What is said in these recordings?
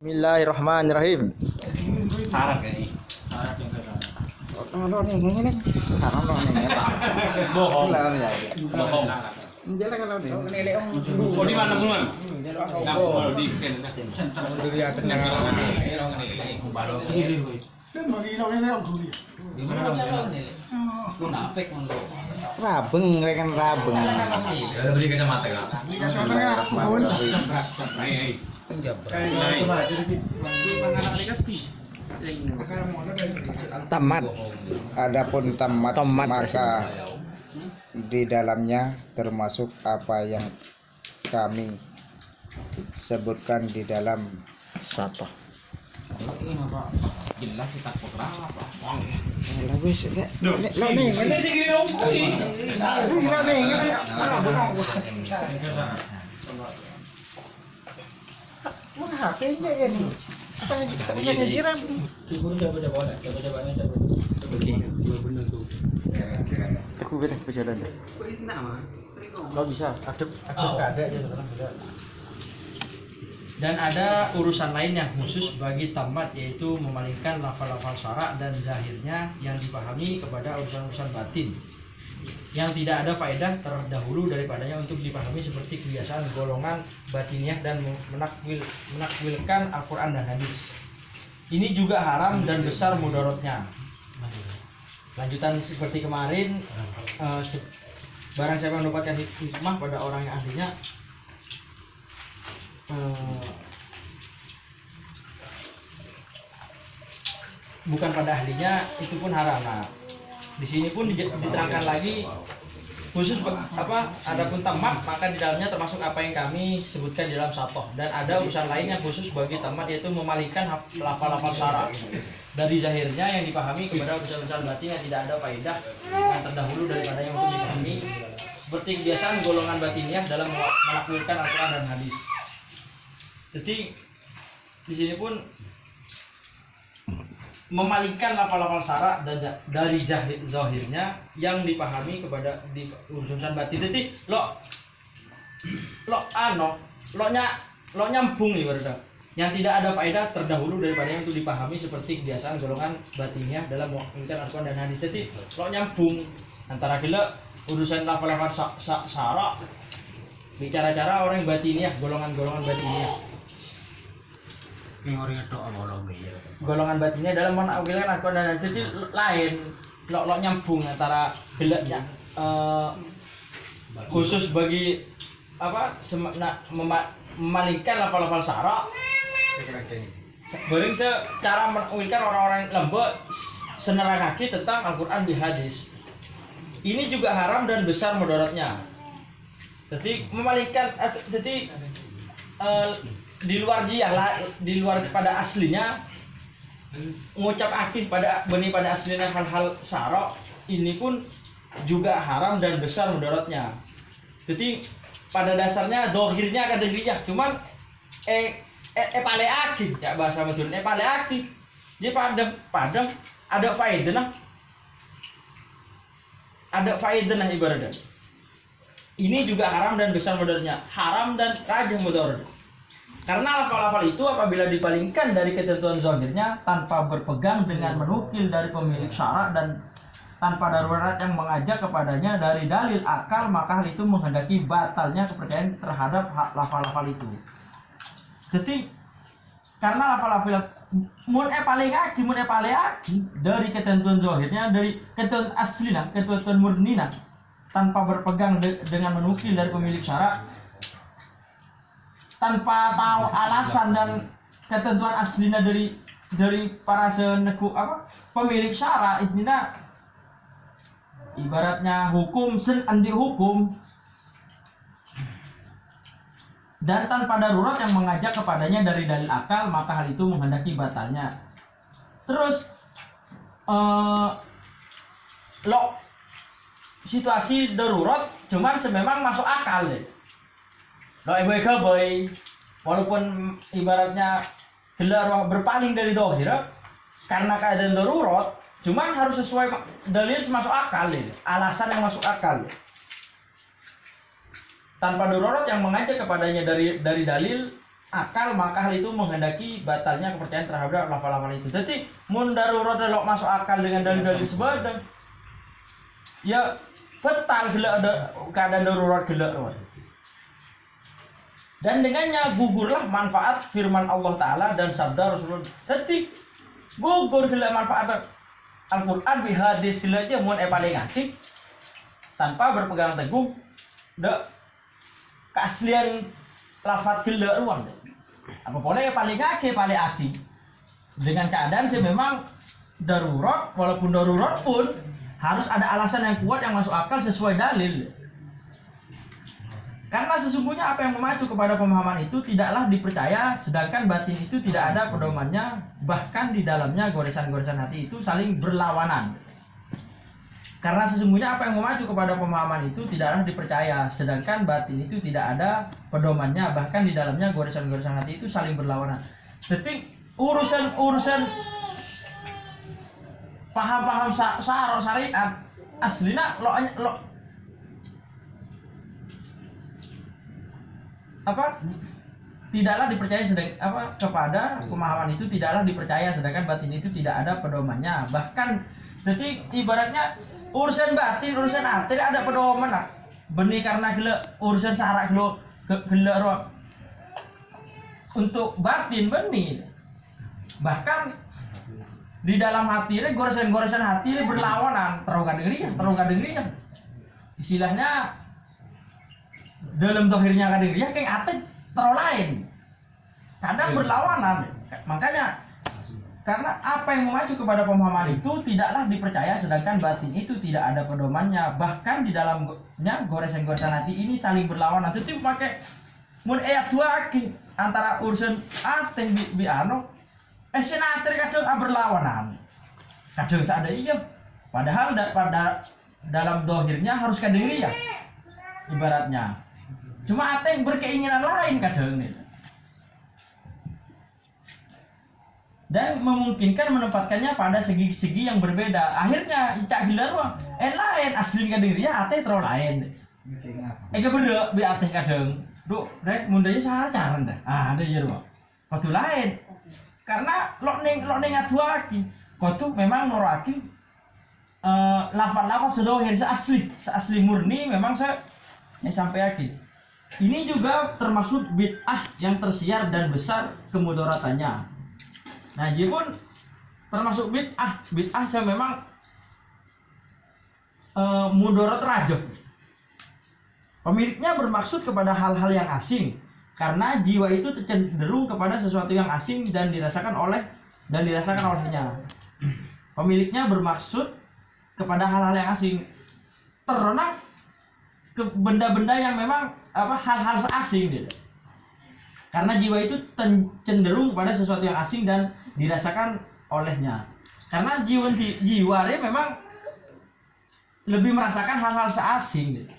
Bismillahirrahmanirrahim. Syarat kayak ini. Syarat yang Bohong nih. bohong. Bohong. Oh di mana bulan? Kalau di Rabeng rekan rabeng. beli kacamata kan? Tamat. Adapun tamat, maka di dalamnya termasuk apa yang kami sebutkan di dalam satu. Jelas sih tak apa. Wis nek lo ning Ini sih gini dong. Mana HP-nya ya nih? Apa jiran? Aku beda berjalan. Kalau bisa, adep ada aja sekarang. Dan ada urusan lain yang khusus bagi tamat, yaitu memalingkan lafal-lafal syarak dan zahirnya yang dipahami kepada urusan-urusan batin yang tidak ada faedah terdahulu daripadanya untuk dipahami, seperti kebiasaan golongan batiniah dan menakwilkan Al-Quran dan hadis. Ini juga haram dan besar mudaratnya. Lanjutan seperti kemarin, barang siapa yang mendapatkan hikmah pada orang yang ahlinya, bukan pada ahlinya, itu pun haram. Nah, di sini pun diterangkan lagi khusus adapun tamat, maka di dalamnya termasuk apa yang kami sebutkan di dalam satoh. Dan ada urusan lain yang khusus bagi tamat, yaitu memalingkan lafal-lafal syarak dari zahirnya yang dipahami kepada urusan-urusan batin yang tidak ada faedah yang terdahulu daripada yang untuk dipahami, seperti kebiasaan golongan batiniah dalam menakwilkan Al-Quran dan hadis. Jadi di sini pun memalingkan lafal-lafal syarak dari zahirnya yang dipahami kepada di urusan batin. Jadi lo nyambung nih berarti yang tidak ada faedah terdahulu daripada yang itu dipahami, seperti kebiasaan golongan batiniah dalam mewakinkan Al-Quran dan hadis. Jadi lo nyambung antara gila urusan lafal-lafal syarak, bicara-cara orang batiniah, golongan batiniah. Golongan batinnya dalam menakwilkan Al-Quran dan hadis. Jadi lain lo nyambung antara gelaknya khusus bagi memalingkan lafal-lafal syarak, bareng secara menakwilkan orang-orang lembut senerangake tentang Al-Quran di hadis. Ini juga haram dan besar mudaratnya. Jadi memalingkan, jadi di luar pada aslinya ngucap akih pada aslinya hal-hal syarak, ini pun juga haram dan besar mudaratnya. Jadi pada dasarnya dohirnya akan dirinya, cuman pale akih ya bahasa Madura, pale akih dia padam ada faedah ibaratnya. Ini juga haram dan besar mudaratnya, haram dan rajih mudarat. Karena lafal-lafal itu apabila dipalingkan dari ketentuan zahirnya tanpa berpegang dengan menukil dari pemilik syarak dan tanpa darurat yang mengajak kepadanya dari dalil akal, maka hal itu menghendaki batalnya kepercayaan terhadap lafal-lafal itu. Jadi karena lafal-lafal mun paling aki dari ketentuan zahirnya, dari ketentuan aslinya, ketentuan murnina, tanpa berpegang dengan menukil dari pemilik syarak, tanpa tahu alasan dan ketentuan aslinya dari para pemilik syarak, intinya ibaratnya hukum andi hukum, dan tanpa darurat yang mengajak kepadanya dari dalil akal, maka hal itu menghendaki batalnya. Terus situasi darurat cuman sememang masuk akal deh. Boy, walaupun ibaratnya gelar berpaling dari dohir karena keadaan darurat, cuman harus sesuai dalil masuk akal, alasan yang masuk akal. Tanpa darurat yang mengajak kepadanya dari dalil akal, maka hal itu menghendaki batalnya kepercayaan terhadap lafal-lafal itu. Jadi mun darurat lok masuk akal dengan dalil-dalil sebadan ya fatal gelak ada keadaan darurat gelak. Dan dengannya gugurlah manfaat firman Allah Ta'ala dan sabda Rasulullah. Jadi gugur gelak manfaat Al-Quran bi hadis gelak aja mun paling aktif tanpa berpegang teguh keaslian lafaz gelak ruang. Apa boleh paling aktif paling asli dengan keadaan sih memang darurat, walaupun darurat pun harus ada alasan yang kuat yang masuk akal sesuai dalil. Karena sesungguhnya apa yang memacu kepada pemahaman itu tidaklah dipercaya, sedangkan batin itu tidak ada pedomannya, bahkan di dalamnya goresan-goresan hati itu saling berlawanan. Karena sesungguhnya apa yang memacu kepada pemahaman itu tidaklah dipercaya, sedangkan batin itu tidak ada pedomannya, bahkan di dalamnya goresan-goresan hati itu saling berlawanan. Jadi urusan paham-paham syariat aslinya lo tidaklah dipercaya kepada pemahaman itu tidaklah dipercaya, sedangkan batin itu tidak ada pedomannya. Bahkan jadi ibaratnya urusan batin, urusan hati ada pedoman lah. Benih karena gila urusan syarak gila roh untuk batin benih. Bahkan di dalam hati ini goresan-goresan hati ini berlawanan, teroga dengerinya. Istilahnya dalam dohirnya kadang-kadang kayak ate terlalu lain, kadang berlawanan. Makanya karena apa yang memacu kepada pemahaman itu tidaklah dipercaya, sedangkan batin itu tidak ada pedomannya, bahkan di dalamnya goresan-goresan hati ini saling berlawanan. Jadi pakai mun ayat dua antara urusan ate bi anu senatir kadang berlawanan, kadang ada iya, padahal pada dalam dohirnya harus kadiri ya ibaratnya. Cuma ate berkeinginan lain kadang nih. Dan memungkinkan menempatkannya pada segi-segi yang berbeda. Akhirnya cak hilar lain asli kadang dia ate terlalu lain. Beda bi ate kadang. Duh, rek mundanya salah cara dah. Ada ya ruang. Waktu lain. Karena lo neng atuaki. Kau memang noraki lafal-lafal sedohir seasli murni memang saya sampai yakin. Ini juga termasuk bid'ah yang tersiar dan besar kemudaratannya. Nah, jadi pun termasuk bid'ah saya memang mudarat rajah. Pemiliknya bermaksud kepada hal-hal yang asing, karena jiwa itu cenderung kepada sesuatu yang asing dan dirasakan olehnya. Pemiliknya bermaksud kepada hal-hal yang asing, ternak ke benda-benda yang memang hal-hal asing gitu. Karena jiwa itu cenderung kepada sesuatu yang asing dan dirasakan olehnya. Karena jiwa memang lebih merasakan hal-hal asing gitu.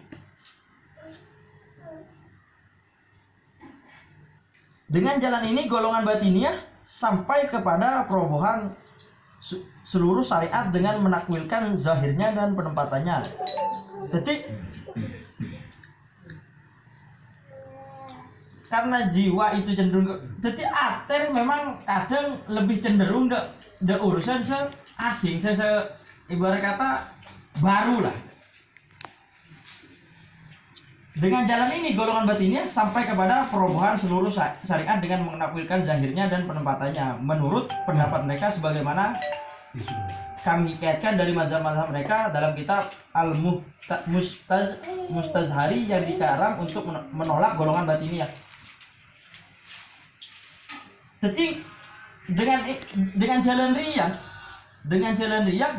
Dengan jalan ini golongan batiniah sampai kepada perobohan seluruh syariat dengan menakwilkan zahirnya dan penempatannya. Jadi karena jiwa itu cenderung jadi ater memang kadang lebih cenderung de urusan asing, ibarat kata baru lah. Dengan jalan ini golongan batinnya sampai kepada perobohan seluruh syariat dengan menakwilkan zahirnya dan penempatannya menurut pendapat mereka, sebagaimana kami kaitkan dari mazhab-mazhab mereka dalam kitab Al-Mustazhari yang dikarang untuk menolak golongan batiniyah. Jadi dengan jalan riya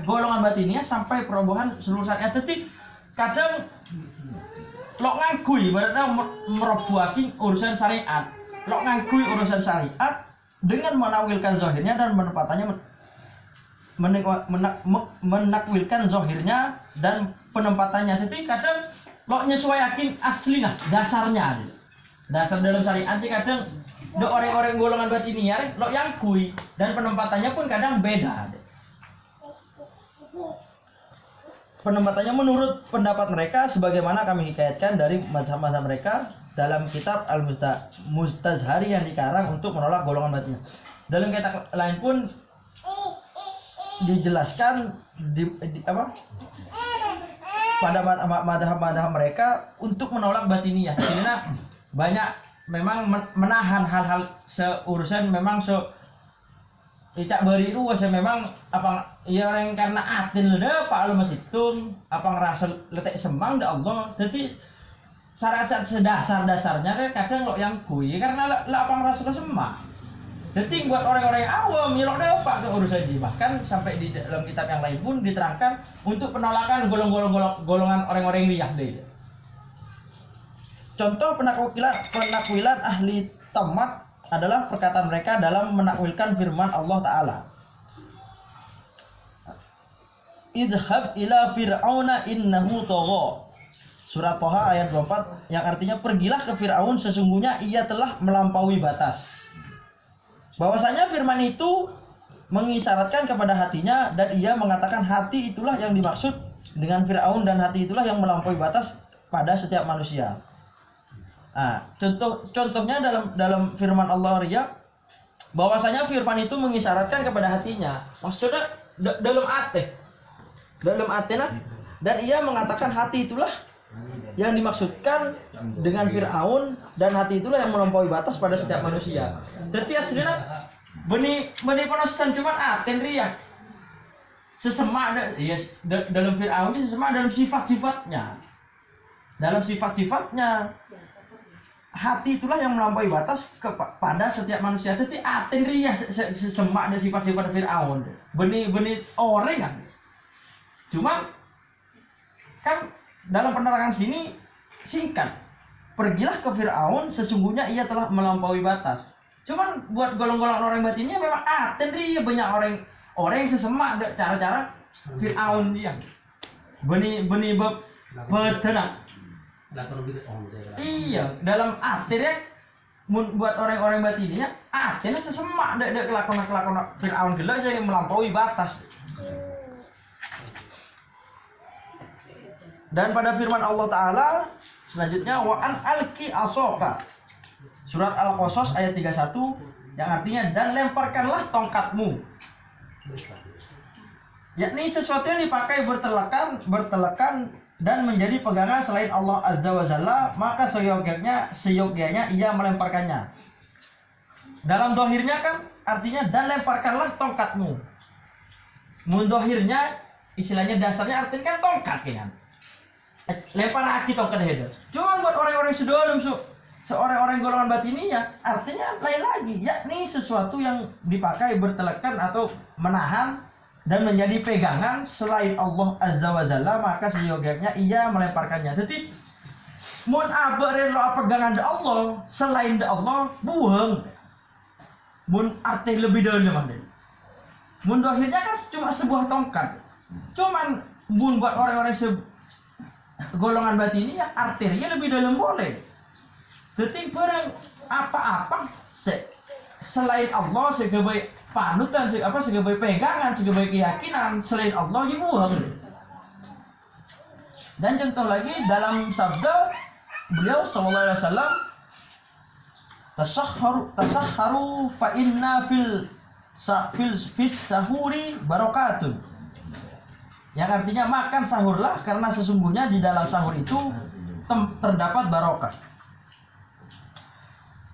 golongan batiniyah sampai perobohan seluruh syariat. Jadi kadang lo ngakui ibaratnya merobohkan urusan syariat, lo ngakui urusan syariat dengan menakwilkan zahirnya dan penempatannya, menakwilkan zahirnya dan penempatannya. Jadi kadang lo nyesuaikan aslinya dasarnya, dasar dalam syariat. Kadang do orang-orang golongan batiniyah lo yang kui dan penempatannya pun kadang beda. Penempatannya menurut pendapat mereka sebagaimana kami hikayatkan dari mazhab-mazhab mereka dalam kitab Al-Mustazhari yang dikarang untuk menolak golongan Batiniah. Dalam kitab lain pun dijelaskan pada madhab mereka untuk menolak Batiniah. Karena banyak memang menahan hal-hal seurusan memang icak beri itu memang apa ya yang karena atin leda pak lu masitun apa ngerasa letek semang da Allah. Jadi syarat sedasar-dasarnya kadang lo yang kui karena apa ngerasa semang. Jadi buat orang-orang awam ya lo deh pak urusan ini. Bahkan sampai di dalam kitab yang lain pun diterangkan untuk penolakan golongan orang-orang riyak deh. Contoh penakwilan ahli tamat adalah perkataan mereka dalam menakwilkan firman Allah Ta'ala. Idhab ila fir'auna innahu tagha. Surat Thaha ayat 24 yang artinya pergilah ke Fir'aun sesungguhnya ia telah melampaui batas. Bahwasanya firman itu mengisyaratkan kepada hatinya dan ia mengatakan hati itulah yang dimaksud dengan Fir'aun dan hati itulah yang melampaui batas pada setiap manusia. Nah, contohnya dalam firman Allah Ria bahwasanya firman itu mengisyaratkan kepada hatinya. Maksudnya dalam atena dan ia mengatakan hati itulah yang dimaksudkan dengan Fir'aun dan hati itulah yang melampaui batas pada setiap manusia. Jadi aslinya benih penosan cuma aten Ria. Sesemak dalam Fir'aun itu sesemak dalam sifat-sifatnya. Dalam sifat-sifatnya hati itulah yang melampaui batas kepada setiap manusia. Jadi aten Ria sesemak dan sifat-sifat Fir'aun. Benih orang kan. Cuma kan dalam penerangan sini singkat. Pergilah ke Fir'aun sesungguhnya ia telah melampaui batas. Cuman buat golongan orang batinnya memang aten Ria banyak orang yang sesemak cara-cara Fir'aun dia. Benih betenang. Iya, dalam akhirnya buat orang-orang batinnya akhirnya sesemak ada kelakuan Fir'aun gila saya melampaui batas. Dan pada firman Allah Ta'ala selanjutnya wa'an alki asoka surat Al-Qasas ayat 31 yang artinya dan lemparkanlah tongkatmu, yakni sesuatu yang dipakai bertelekan dan menjadi pegangan selain Allah Azza wa Jalla, maka seyogyanya ia melemparkannya. Dalam dohirnya kan artinya dan lemparkanlah tongkatmu. Mundohirnya istilahnya dasarnya artinya kan tongkat kan. Lempar lagi tongkat itu. Cuma buat orang-orang sedalam seorang-orang golongan batininya artinya lain lagi, yakni sesuatu yang dipakai bertelekan atau menahan dan menjadi pegangan selain Allah Azza wa Jalla, maka seyogyanya ia melemparkannya. Jadi mun abare lo pegangan da Allah selain da Allah buang. Mun arti lebih dalam deh. Mun dohirnya kan cuma sebuah tongkat. Cuman mun buat orang-orang golongan batini ya artinya lebih dalam boleh. Jadi barang apa-apa selain Allah sebagai panutan sebagai pegangan sebagai keyakinan selain Allah dibuang. Dan contoh lagi dalam sabda beliau sallallahu alaihi wasallam tasahharu fa inna fil sahuri barakatun, yang artinya makan sahurlah karena sesungguhnya di dalam sahur itu terdapat barokah.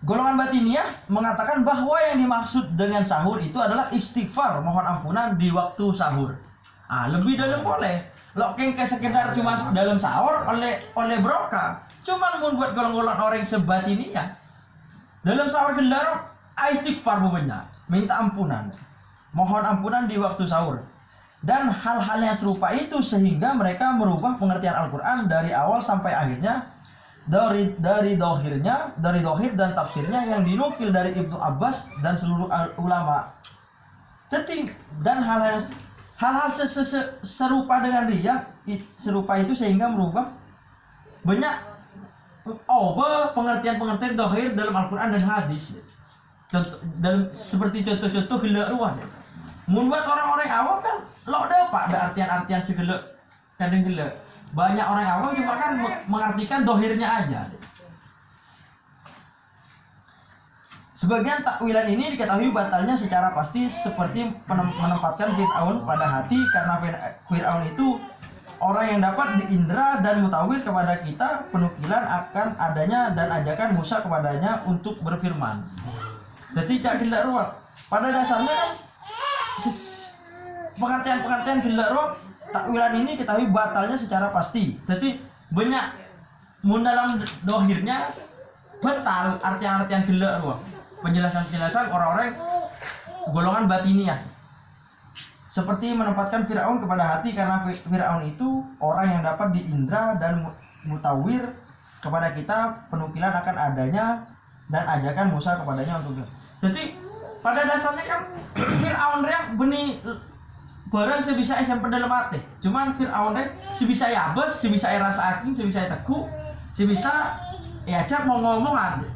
Golongan batiniyah mengatakan bahwa yang dimaksud dengan sahur itu adalah istighfar, mohon ampunan di waktu sahur. Lebih dalam boleh. Loking ke sekedar cuma dalam sahur oleh barokah. Cuman buat golongan orang sebatiniyah dalam sahur gelar istighfar bukannya, minta ampunan. Mohon ampunan di waktu sahur. Dan hal-hal yang serupa itu sehingga mereka merubah pengertian Al-Qur'an dari awal sampai akhirnya. Dari dohir dan tafsirnya yang dinukil dari Ibnu Abbas dan seluruh ulama. Dan hal-hal serupa dengan dia serupa itu sehingga merubah banyak pengertian dohir dalam Al-Quran dan hadis. Seperti contoh-contoh gila luar. Membuat orang-orang awam kan lo dapat ada artian-artian segala kadang gila. Banyak orang awam cuma kan mengartikan dohirnya aja. Sebagian takwilan ini diketahui batalnya secara pasti seperti menempatkan Fir'aun pada hati, karena Fir'aun itu orang yang dapat diindra dan mutawir kepada kita penukilan akan adanya dan ajakan Musa kepadanya untuk berfirman. Jadi tidak gelak ruang. Pada dasarnya kan pengertian gelak ruang takwilan ini diketahui batalnya secara pasti. Jadi banyak dalam dohirnya batal artian-artian gelak ruang. Penjelasan-penjelasan orang-orang golongan batiniah. Seperti menempatkan Fir'aun kepada hati, karena Fir'aun itu orang yang dapat diindra dan mutawir kepada kita penukilan akan adanya dan ajakan Musa kepadanya untuk. Jadi pada dasarnya kan Fir'aun yang benih barang sebisa SMP dalam hati. Cuman Fir'aun sebisa ya bos, sebisa ya rasa aking, sebisa ya teguh, sebisa ya ajak mau ngomongan.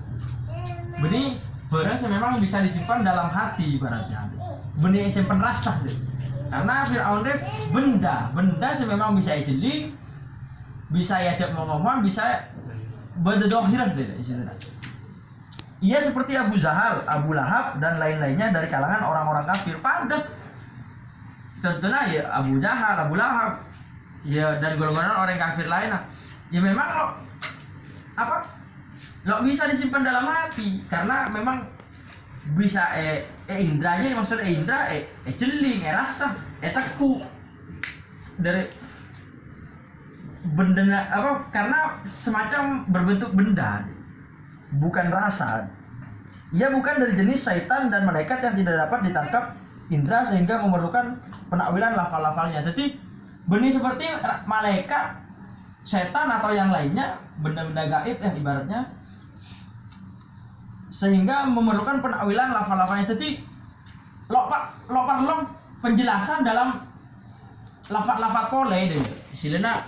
Benih barang memang bisa disimpan dalam hati ibaratnya. Benih simpan rasa deh. Karena Fir'aun benda memang bisa dijeling, bisa diajak ngomong, bisa berdohirah deh istilahnya. Ia seperti Abu Jahal, Abu Lahab dan lain-lainnya dari kalangan orang-orang kafir. Pada contohnya ya Abu Jahal, Abu Lahab, ya dan golongan orang kafir lainnya. Ya memang lo bisa disimpan dalam hati, karena memang bisa indranya, maksudnya indra jeling, rasa, teku dari benda karena semacam berbentuk benda, bukan rasa. Ia bukan dari jenis syaitan dan malaikat yang tidak dapat ditangkap indra sehingga memerlukan penakwilan lafal-lafalnya. Jadi benih seperti malaikat, setan atau yang lainnya, benda-benda gaib ya ibaratnya, sehingga memerlukan penakwilan lafal-lafalnya. Jadi lo penjelasan dalam lafal-lafal pole deh. Istilahnya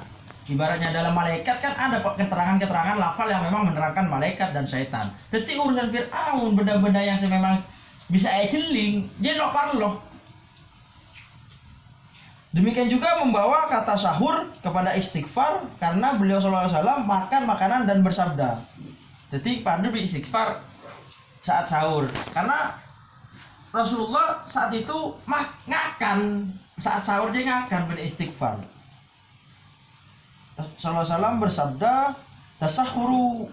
ibaratnya dalam malaikat kan ada keterangan-keterangan lafal yang memang menerangkan malaikat dan syaitan. Jadi urusan Fir'aun, benda-benda yang memang bisa ejeling, dia lo. Demikian juga membawa kata sahur kepada istighfar, karena beliau SAW makan makanan dan bersabda. Jadi pada istighfar saat sahur, karena Rasulullah saat itu ngakan saat sahur, dia ngakan beristighfar. Rasulullah SAW bersabda, tasahuru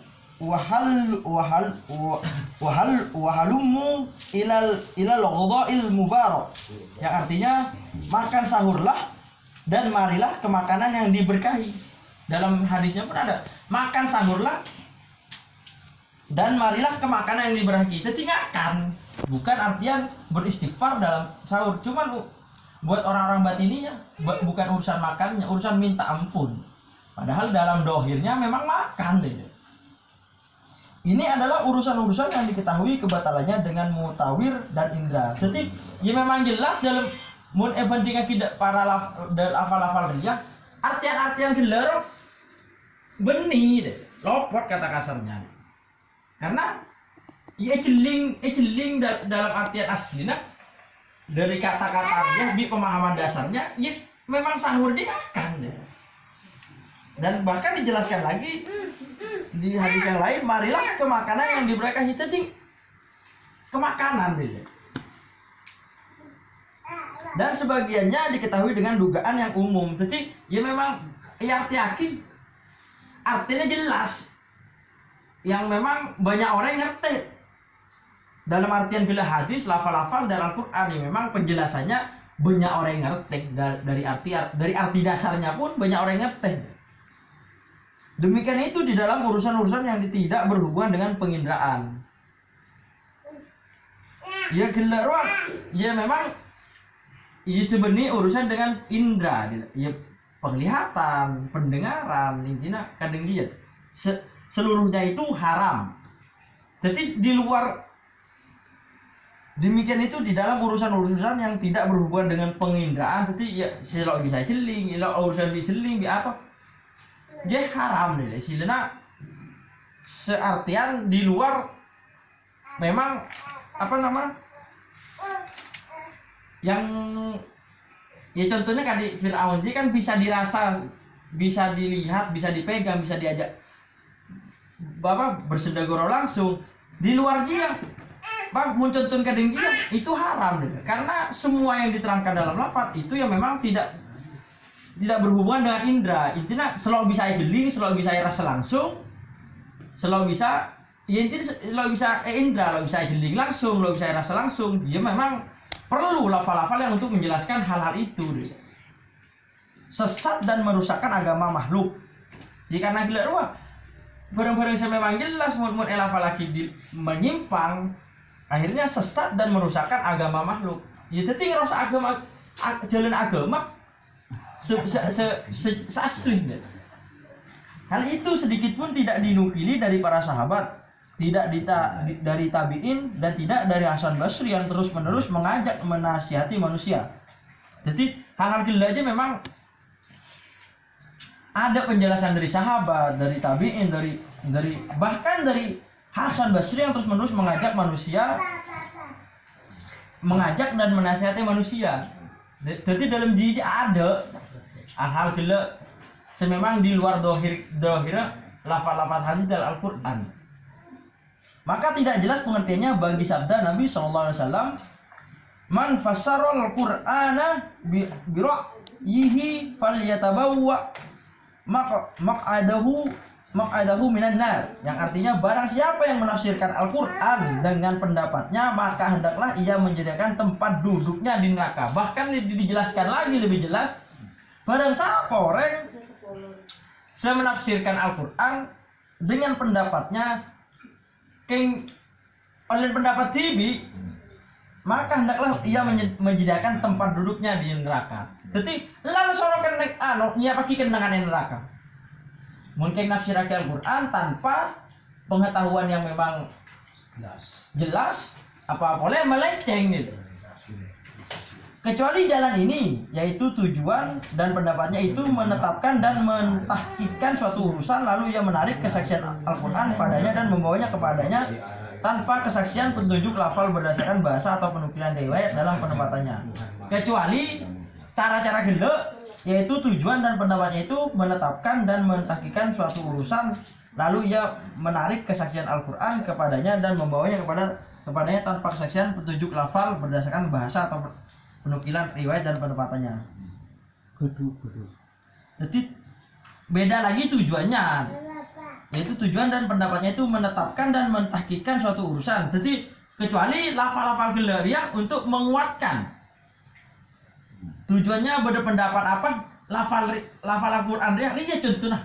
wahalummu ilal ghadha'il mubarak, yang artinya makan sahurlah dan marilah ke makanan yang diberkahi. Dalam hadisnya pun ada makan sahurlah dan marilah ke makanan yang diberkahi. Jadi ngakan, bukan artian beristighfar dalam sahur. Cuman buat orang-orang batininya bukan urusan makannya, urusan minta ampun. Padahal dalam dohirnya memang makan deh. Ini adalah urusan-urusan yang diketahui kebatalannya dengan mutawir dan indra. Jadi ya memang jelas dalam mun banding akidah para lafal-lafal dia, artian-artian gelar benih deh, lopot kata kasarnya. Karena ya jeling dalam artian aslinya dari kata-katanya di pemahaman dasarnya, ya memang sahur dia akan deh. Dan bahkan dijelaskan lagi di hadis yang lain, marilah ke makanan yang diberkahi. Jadi ke makanan deh. Dan sebagiannya diketahui dengan dugaan yang umum. Jadi ya memang ya artinya jelas, yang memang banyak orang yang ngerti. Dalam artian bila hadis, lafal-lafal dalam Al-Quran ya memang penjelasannya banyak orang yang ngerti. Dari arti dasarnya pun banyak orang yang ngerti. Demikian itu di dalam urusan-urusan yang tidak berhubungan dengan penginderaan. Ya gelar ya memang ya sebenarnya urusan dengan indera, ya penglihatan, pendengaran, intinya kadang dia seluruhnya itu haram. Jadi di luar demikian itu di dalam urusan-urusan yang tidak berhubungan dengan penginderaan. Jadi ya selok bisa jeling, selok urusan jeling di apa? Dia haram deh, istilahnya seartian di luar memang yang ya contohnya kan di Fir'aun dia kan bisa dirasa, bisa dilihat, bisa dipegang, bisa diajak bersendagoro langsung. Di luar dia Bang, mencontohkan kedengkian itu haram deh. Karena semua yang diterangkan dalam lafaz itu yang memang tidak berhubungan dengan indera. Intinya selalu bisa jeli, selalu bisa rasa langsung, selalu bisa selalu bisa indera, selalu bisa jeli langsung, selalu bisa rasa langsung. Dia memang perlu lafal-lafal yang untuk menjelaskan hal-hal itu deh. Sesat dan merusakkan agama makhluk. Jadi karena gila ruang barang-barang saya memang jelas mun lafal lagi menyimpang, akhirnya sesat dan merusakkan agama makhluk. Ya jadi ngerasa agama jalan agama seasli. Hal itu sedikit pun tidak dinukili dari para sahabat, tidak dari tabi'in, dan tidak dari Hasan Basri yang terus-menerus mengajak menasihati manusia. Jadi hal-hal gila aja memang ada penjelasan dari sahabat, dari tabi'in, dari bahkan dari Hasan Basri yang terus-menerus mengajak manusia, mengajak dan menasihati manusia. Jadi dalam jiji ada hal-hal gila sememang di luar dohirnya lafaz-lafaz hadis dalam Al-Quran. Maka tidak jelas pengertiannya bagi sabda Nabi SAW, man fassarul Qur'ana bi ra'yihi falyatabawwa maq'adahu minan nar, yang artinya barang siapa yang menafsirkan Al-Quran dengan pendapatnya maka hendaklah ia menjadikan tempat duduknya di neraka. Bahkan dijelaskan lagi lebih jelas, barang siapa orang yang menafsirkan Al-Quran dengan pendapatnya oleh pendapat TV, maka hendaklah ia menyediakan tempat duduknya di neraka. Jadi lalu sorokan ia pakai kenangan neraka. Mungkin nafsir Al-Quran tanpa pengetahuan yang memang jelas, apa boleh melenceng gitu. Kecuali jalan ini, yaitu tujuan dan pendapatnya itu menetapkan dan mentahkikkan suatu urusan, lalu ia menarik kesaksian Al-Quran padanya dan membawanya kepadanya tanpa kesaksian petunjuk lafal berdasarkan bahasa atau penukilan riwayat dalam penempatannya. Kecuali cara-cara gelo, yaitu tujuan dan pendapatnya itu menetapkan dan mentahkikkan suatu urusan, lalu ia menarik kesaksian Al-Quran kepadanya dan membawanya kepadanya tanpa kesaksian petunjuk lafal berdasarkan bahasa atau penukilan riwayat dan penempatannya. Jadi beda lagi tujuannya, yaitu tujuan dan pendapatnya itu menetapkan dan mentahkikkan suatu urusan. Jadi kecuali lafal-lafal gelariah untuk menguatkan. Tujuannya berpendapat apa? Lafal Al-Quran riah contohnya.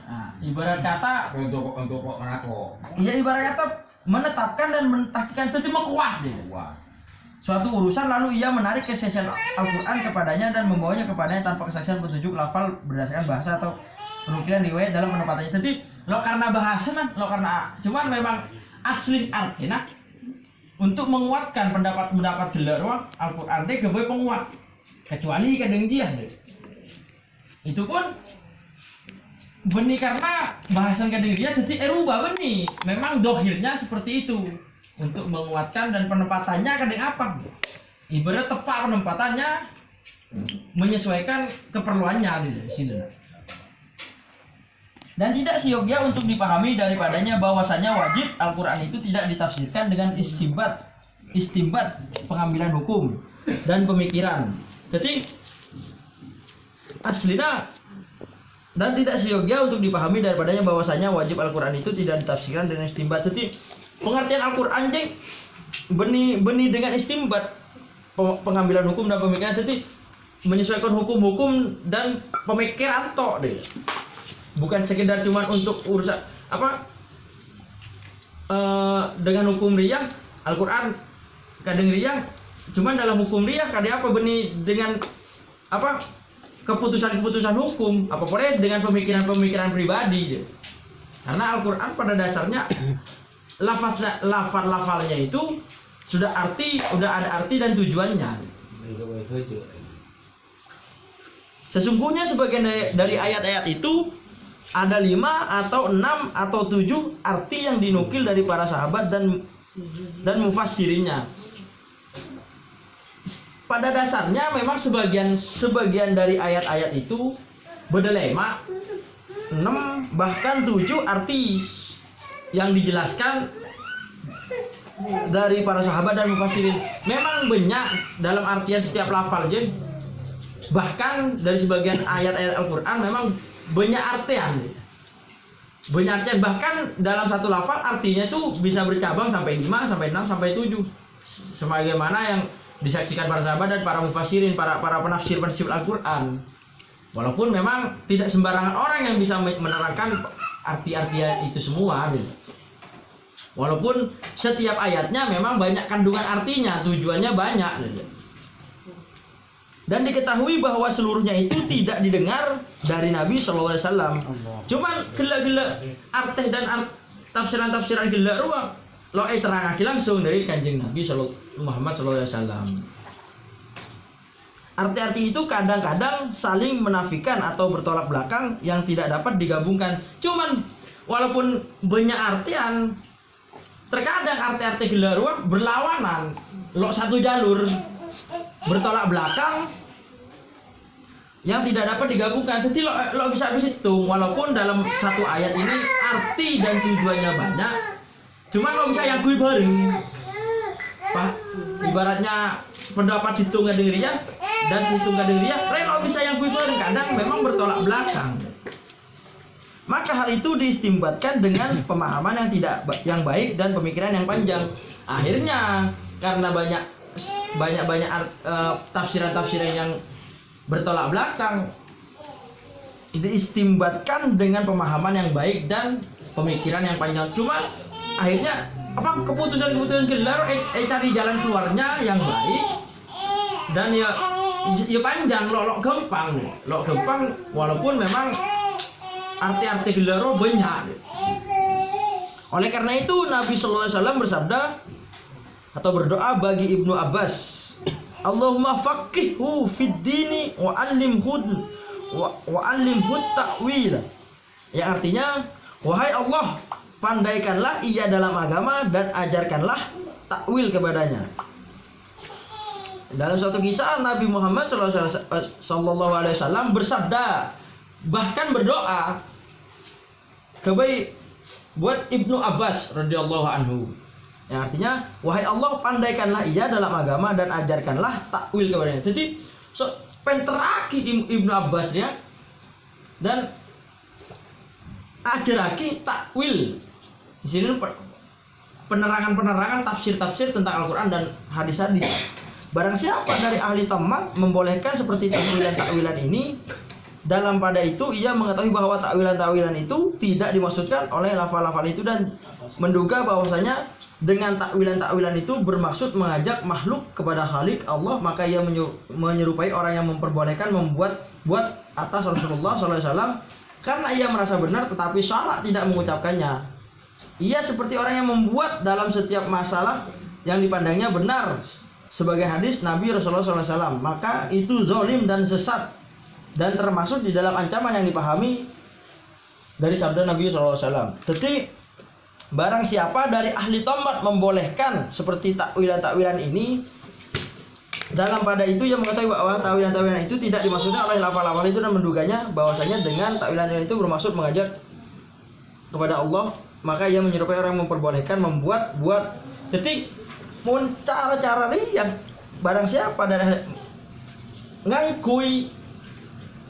Ibarat kata untuk menako. Iya, ibarat kata menetapkan dan mentahkikkan itu kuat deh. Suatu urusan lalu ia menarik kesaksian Al-Quran kepadanya dan membawanya kepadanya tanpa kesaksian petunjuk lafal berdasarkan bahasa atau penukilan riwayat dalam penempatannya. Jadi lo karena bahasa cuman memang asli artinya untuk menguatkan pendapat gelar Al-Quran deh kebaik penguat, kecuali kadang dia deh. Itu pun benih karena bahasan kadang dia jadi erubah benih. Memang dohirnya seperti itu. Untuk menguatkan dan penempatannya kadang apa? Ibarat tepat penempatannya menyesuaikan keperluannya di sini. Dan tidak siogia untuk dipahami daripadanya bahwasanya wajib Al-Quran itu tidak ditafsirkan dengan istimbat pengambilan hukum dan pemikiran. Jadi aslinya dan tidak siogia untuk dipahami daripadanya bahwasanya wajib Al-Quran itu tidak ditafsirkan dengan istimbat. Jadi pengertian Al-Quran benih dengan istimbat pengambilan hukum dan pemikiran. Jadi menyesuaikan hukum-hukum dan pemikiran toh deh. Bukan sekedar cuma untuk urusan apa dengan hukum riyah Al-Quran kadang riyah, cuman dalam hukum riyah kadang apa benih dengan apa keputusan-keputusan hukum apa boleh dengan pemikiran-pemikiran pribadi deh. Karena Al-Quran pada dasarnya lafal-lafalnya itu sudah ada arti dan tujuannya. Sesungguhnya sebagian dari ayat-ayat itu ada 5 atau 6 atau 7 arti yang dinukil dari para sahabat dan mufassirinya. Pada dasarnya memang sebagian dari ayat-ayat itu berdelema 6 bahkan 7 arti yang dijelaskan dari para sahabat dan mufassirin. Memang banyak dalam artian setiap lafal je. Bahkan dari sebagian ayat-ayat Al-Qur'an memang banyak artian. Banyak artian, bahkan dalam satu lafal artinya itu bisa bercabang sampai 5, sampai 6, sampai 7. Sebagaimana yang disaksikan para sahabat dan para mufassirin, para penafsir Al-Qur'an. Walaupun memang tidak sembarangan orang yang bisa menerangkan arti-arti itu semua gitu. Walaupun setiap ayatnya memang banyak kandungan artinya, tujuannya banyak gitu. Dan diketahui bahwa seluruhnya itu tidak didengar dari Nabi SAW. Cuman gila-gila arti dan tafsiran-tafsiran gila ruang lo terangake langsung dari Kanjeng Nabi Muhammad SAW. Arti-arti itu kadang-kadang saling menafikan atau bertolak belakang yang tidak dapat digabungkan. Cuman walaupun banyak artian, terkadang arti-arti gila ruang berlawanan, lo satu jalur bertolak belakang yang tidak dapat digabungkan. Jadi lo bisa hitung walaupun dalam satu ayat ini arti dan tujuannya banyak, cuman lo bisa yang gue bareng. Pak, ibaratnya pendapat situ ngadengiriya dan situ ngadengiriya, lo bisa yang gue bareng. Kadang memang bertolak belakang. Maka hal itu diistimbatkan dengan pemahaman yang baik dan pemikiran yang panjang. Akhirnya karena banyak tafsiran-tafsiran yang bertolak belakang, diistimbatkan dengan pemahaman yang baik dan pemikiran yang panjang. Cuma akhirnya keputusan gelar cari jalan keluarnya yang baik dan ya panjang lo gampang walaupun memang arti-arti gelar banyak. Oleh karena itu Nabi sallallahu alaihi wasallam bersabda atau berdoa bagi Ibnu Abbas, Allahumma faqihhu fid dini wa 'allimhu ta'wil. Yang artinya, wahai Allah, pandaikanlah ia dalam agama dan ajarkanlah takwil kepadanya. Dalam suatu kisah Nabi Muhammad sallallahu alaihi wasallam bersabda, bahkan berdoa buat Ibnu Abbas radhiyallahu anhu. Yang artinya, wahai Allah, pandaikanlah ia dalam agama dan ajarkanlah takwil kepadanya. Jadi penteraki Ibnu Abbas ya dan ajaraki takwil. Di sini penerangan tafsir-tafsir tentang Al-Qur'an dan hadis-hadis. Barang siapa dari ahli tamat membolehkan seperti takwilan-takwilan ini, dalam pada itu ia mengetahui bahwa takwilan-takwilan itu tidak dimaksudkan oleh lafal-lafal itu dan menduga bahwasanya dengan takwilan-takwilan itu bermaksud mengajak makhluk kepada Khalik Allah, maka ia menyerupai orang yang memperbolehkan buat atas Rasulullah SAW karena ia merasa benar tetapi salah tidak mengucapkannya. Ia seperti orang yang membuat dalam setiap masalah yang dipandangnya benar sebagai hadis Nabi Rasulullah SAW, maka itu zalim dan sesat dan termasuk di dalam ancaman yang dipahami dari sabda Nabi SAW. Jadi barang siapa dari ahli tamat membolehkan seperti takwilan-takwilan ini, dalam pada itu ia mengetahui bahwa takwilan-takwilan itu tidak dimaksudkan oleh lafal-lafal itu dan menduganya bahwasanya dengan takwilan itu bermaksud mengajak kepada Allah, maka ia menyerupai orang yang memperbolehkan membuat. Jadi cara-cara yang barang siapa dari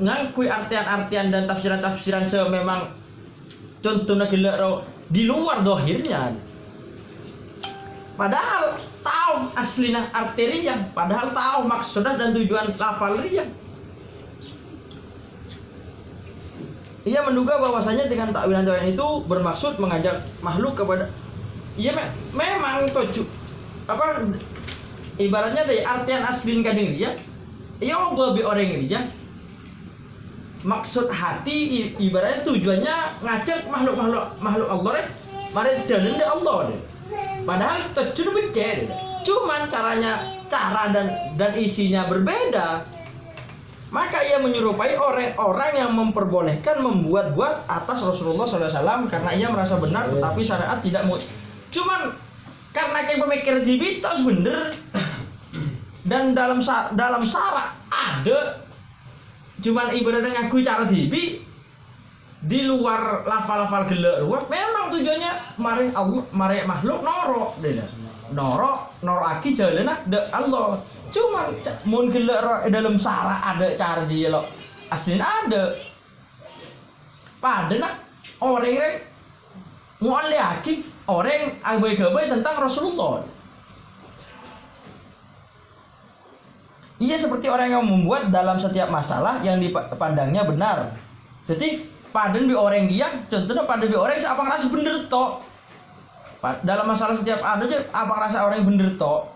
ngangkui artian-artian dan tafsiran-tafsiran memang contohnya gila di luar dohirnya, padahal tahu aslinya arterinya, padahal tahu maksudnya dan tujuan lafalnya. Ia menduga bahwasanya dengan takwilan-takwilan itu bermaksud mengajak makhluk kepada, memang ibaratnya dari artian aslinya kadang dia, babi orang dia. Maksud hati ibaratnya tujuannya ngajak makhluk Allah mari jalan deh Allah deh. Padahal tujuan becek. Cuman cara dan isinya berbeda. Maka ia menyerupai orang-orang yang memperbolehkan membuat atas Rasulullah SAW karena ia merasa benar tetapi syariat tidak mau. Cuman karena kayak pemikir dibitos bener dan dalam syarat ada. Cuman ibaratnya ngaku cara di luar lafal-lafal gelek ruang memang tujuannya mari Allah mari makhluk norok deh. noro aki jalan de Allah. Cuman mun gelek dalam syara ada cara dia lo aslinya ada. Padahal orang mulai aki orang abai-abai tentang Rasulullah. Ia seperti orang yang membuat dalam setiap masalah yang dipandangnya benar. Jadi padan bi orang yang contohnya padan bi orang apa ngerasa bener toh. Dalam masalah setiap ada aja apa ngerasa orang yang bener toh.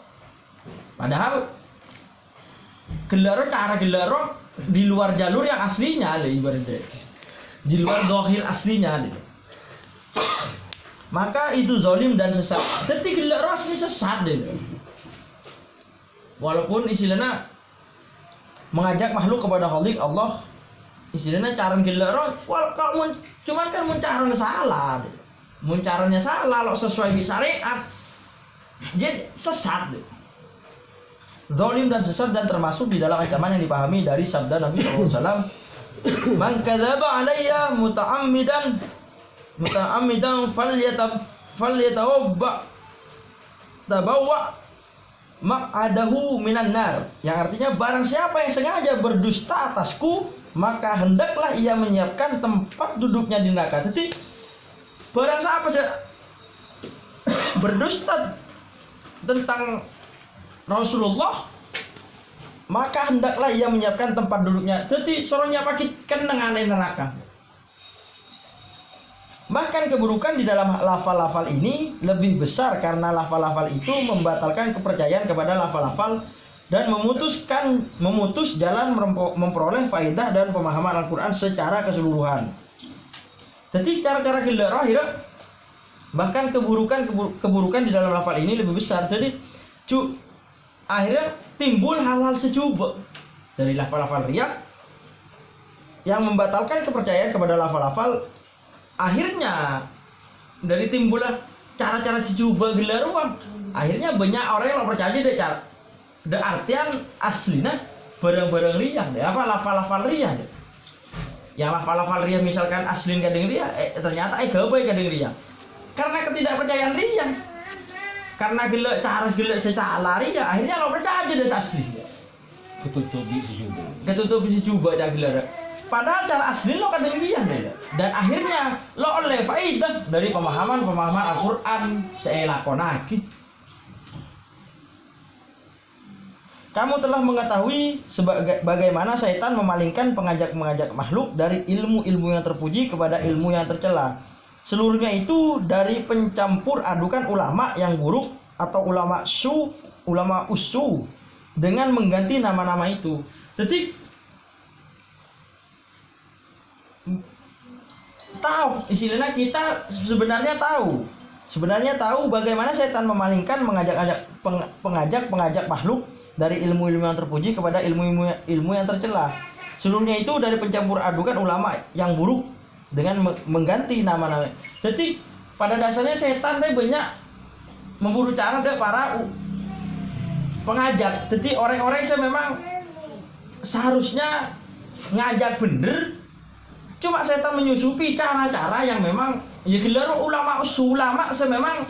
Padahal gelaro cara gelaro di luar jalur yang aslinya lah ibaratnya. Di luar dohil aslinya deh. Maka itu zalim dan sesat. Jadi gelaro asli sesat deh. Walaupun istilahnya mengajak makhluk kepada Khalik Allah, istilahnya cara gelaro, kalau cuman kan mencaranya salah, mencaranya salah, lo sesuai syariat, jadi sesat. Zalim dan sesat dan termasuk di dalam ancaman yang dipahami dari sabda Nabi SAW. Man kadzaba alayya muta'ammidan tabawwa maq'adahu minan nar, yang artinya barang siapa yang sengaja berdusta atasku maka hendaklah ia menyiapkan tempat duduknya di neraka. Jadi barang siapa berdusta tentang Rasulullah maka hendaklah ia menyiapkan tempat duduknya. Jadi soronya pakai kenengane neraka. Bahkan keburukan di dalam lafal-lafal ini lebih besar karena lafal-lafal itu membatalkan kepercayaan kepada lafal-lafal dan memutus jalan memperoleh faedah dan pemahaman Al-Quran secara keseluruhan. Jadi cara-cara gelaro akhirnya bahkan keburukan di dalam lafal ini lebih besar. Jadi akhirnya timbul hal-hal secuba dari lafal-lafal riya yang membatalkan kepercayaan kepada lafal-lafal. Akhirnya dari timbullah cara-cara cuba gelaruan. Akhirnya banyak orang yang percaya deh cara. De artian aslinya barang-barang riya deh. Apa lafal-lafal riya deh. Yang lafal-lafal riya misalkan aslin kadang riya, ternyata gawe kadang riya. Karena ketidakpercayaan riya. Karena cara gelek secara riya, akhirnya lo percaya deh asli. Ketutupi si cuba cak gelar. Padahal cara asli lo kadang dia deh. Dan akhirnya lo oleh faidah dari pemahaman Al-Quran seelakonaki. Kamu telah mengetahui bagaimana syaitan memalingkan pengajak makhluk dari ilmu-ilmu yang terpuji kepada ilmu yang tercela. Seluruhnya itu dari pencampur adukan ulama yang buruk atau ulama usu dengan mengganti nama-nama itu. Jadi tahu istilahnya kita sebenarnya tahu bagaimana setan memalingkan pengajak makhluk dari ilmu-ilmu yang terpuji kepada ilmu yang tercela. Seluruhnya itu dari pencampur adukan ulama yang buruk dengan mengganti nama-nama. Jadi pada dasarnya setan banyak memburu cara dari para pengajak. Jadi orang-orang yang memang seharusnya ngajak bener, cuma setan menyusupi cara-cara yang memang ya gelar ulama sememang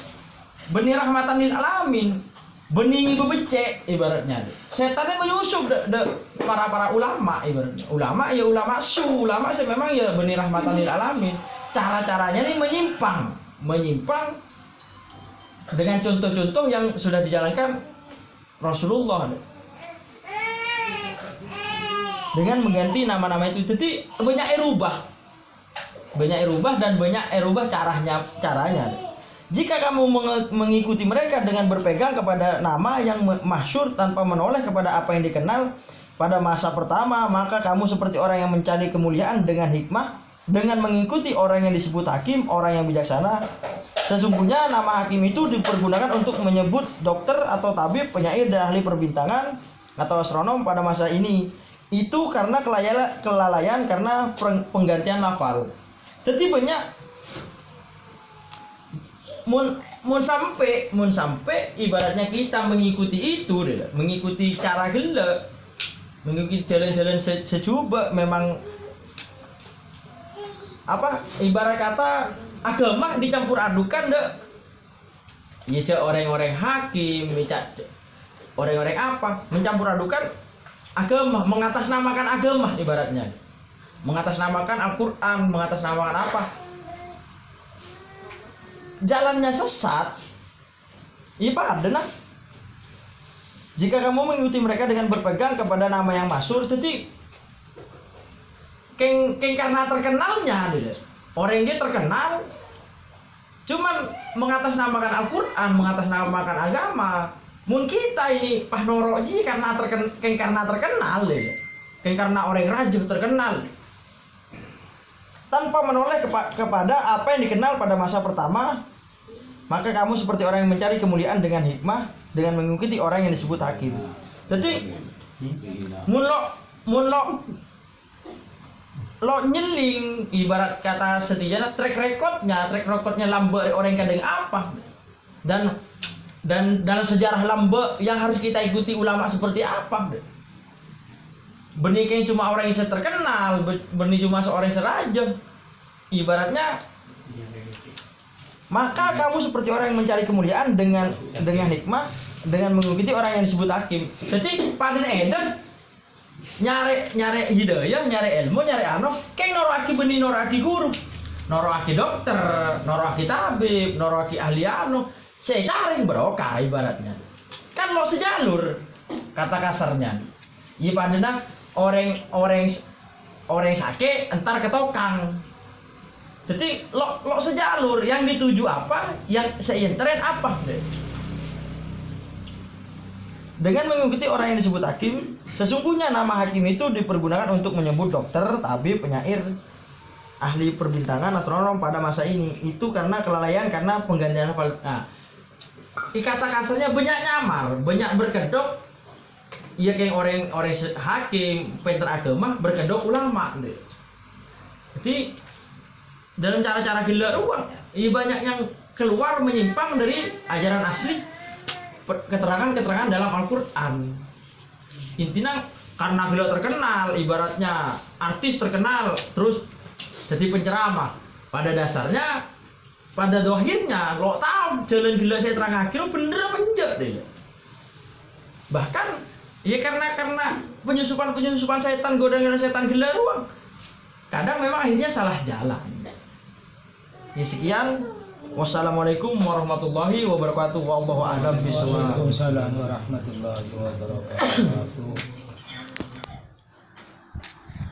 benih rahmatan lil alamin, benih becek ibaratnya. Setannya menyusup para ulama ibaratnya. Ulama sememang ya benih rahmatan lil alamin. Cara-caranya ini menyimpang dengan contoh-contoh yang sudah dijalankan Rasulullah dengan mengganti nama-nama itu. Jadi banyak erubah dan banyak erubah caranya. Jika kamu mengikuti mereka dengan berpegang kepada nama yang masyhur tanpa menoleh kepada apa yang dikenal pada masa pertama, maka kamu seperti orang yang mencari kemuliaan dengan hikmah, dengan mengikuti orang yang disebut hakim, orang yang bijaksana. Sesungguhnya nama hakim itu dipergunakan untuk menyebut dokter atau tabib, penyair dan ahli perbintangan atau astronom pada masa ini. Itu karena kelalaian karena penggantian lafal. Jadi banyak mun sampai ibaratnya kita mengikuti itu deh, mengikuti cara gila, mengikuti jalan-jalan secoba memang apa ibarat kata agama dicampur adukan deh Ya cek orang-orang hakim, cek orang-orang apa, mencampur adukan agama, mengatasnamakan agama ibaratnya. Mengatasnamakan Al-Qur'an, mengatasnamakan apa? Jalannya sesat. Iya pada nah. Jika kamu mengikuti mereka dengan berpegang kepada nama yang masyhur, jadi keng karena terkenalnya gitu. Orang dia terkenal cuman mengatasnamakan Al-Qur'an, mengatasnamakan agama. Mun kita ini pah noroji karena terkenal ya. Karena orang rajin terkenal. Tanpa menoleh kepada apa yang dikenal pada masa pertama, maka kamu seperti orang yang mencari kemuliaan dengan hikmah, dengan mengikuti orang yang disebut hakim. Jadi mun lo nyeling ibarat kata setijana track recordnya lambe orang kadang apa dan dalam sejarah lambe yang harus kita ikuti ulama seperti apa benih yang cuma orang yang terkenal benih cuma seorang yang serajam ibaratnya maka kamu seperti orang yang mencari kemuliaan dengan hikmah dengan mengikuti orang yang disebut hakim. Jadi pada edan nyari hidayah, nyari ilmu, nyari kayak noraki benih noraki guru, noraki dokter, noraki tabib, noraki ahli saya cari barokah ibaratnya. Kan lo sejalur kata kasarnya. Iya padahal orang sakit entar ketokang. Jadi lo sejalur yang dituju apa, yang seinteren apa deh. Dengan mengikuti orang yang disebut hakim, sesungguhnya nama hakim itu dipergunakan untuk menyebut dokter, tabib, penyair, ahli perbintangan, astronom pada masa ini. Itu karena kelalaian, karena penggantian kata kasarnya banyak nyamar, banyak berkedok. Iya kayak orang hakim, pinter agama, berkedok ulama deh. Jadi dalam cara-cara gila ruang, iya banyak yang keluar menyimpang dari ajaran asli. Keterangan dalam Al-Qur'an. Intinya karena beliau terkenal, ibaratnya artis terkenal, terus jadi penceramah. Pada dasarnya, pada dohirnya, lo tahu jalan gila saya terang akhir bener menjek deh. Bahkan, ya karena penyusupan setan, godaan setan gila ruang. Kadang memang akhirnya salah jalan. Ya sekian. Wassalamualaikum warahmatullahi wabarakatuh. Wallahu a'lam bishawab. Waalaikumsalam warahmatullahi wabarakatuh.